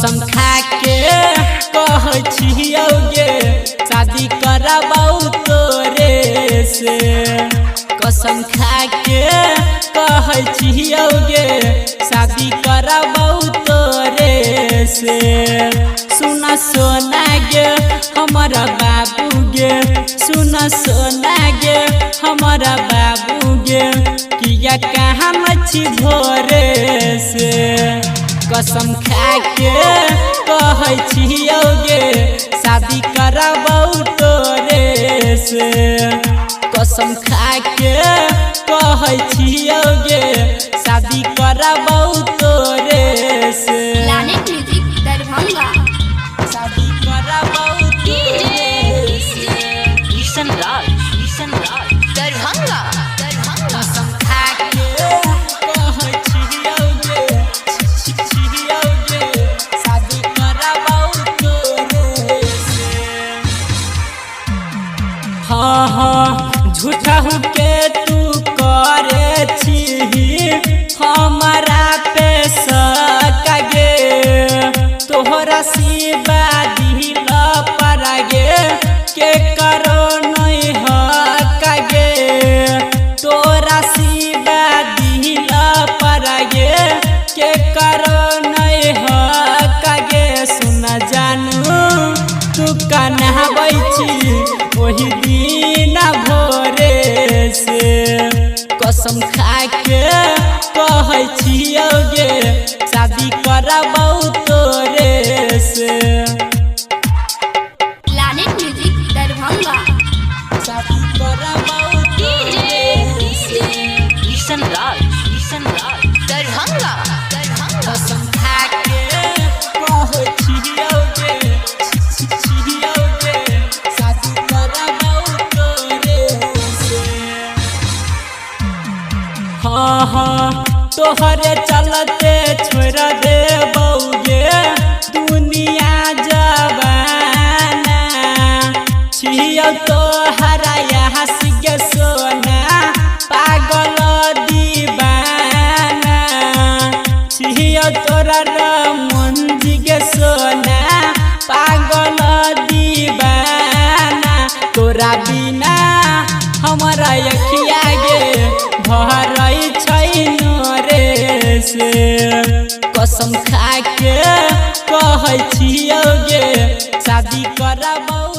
कसम खा के कहै छियौ गे शादी करबाऊ तोरे से। कसम खा के कहै छियौ गे शादी करबाऊ तोरे से। सुना सोना गे हमारा बाबू गे, सुना सोना गे हमारा बाबू गे, किया कहाँ मच्छी भोरे से। कसम खा के कहै छियौ गे शादी करबाऊ तोरे से। कसम खा के कहै छियौ गे शादी करबाऊ तोरे से। Planet music Darbhanga. शादी करबाऊ तोरे से। ईशन राज दरभंगा। कसम खा के कहै छियौ गे शादी करबाऊ तोरे से। हाँ हाँ झूठा के तू करे छी हमारा पे शक गे। तोहरा सिवा दिल पर गे के करो नहीं हक गे। तोरा सिवा दिल पर गे के करो नहीं हक गे। सुन जानू तू कन्हबै छी वही दिन भोरे से। कसम खा के कहै छियौ गे शादी करबाऊ तोरे से। Planet music Darbhanga. शादी करबाऊ तोरे से। ईशन राज दरभंगा। कसम खा के कहै छियौ गे शादी करबाऊ तोरे से। हाँ हाँ तोहरे चलते छोड़ दे बौगे दुनिया जवाना। छियौ तोहरा यहाँ के सोना पागल दीवाना। छियौ तोरा मंजी के सोना पागल दीवाना। तोरा बिना हमारा अखिया गे भरै छै रे से। कसम खा के कहै छियौ गे शादी करबाऊ।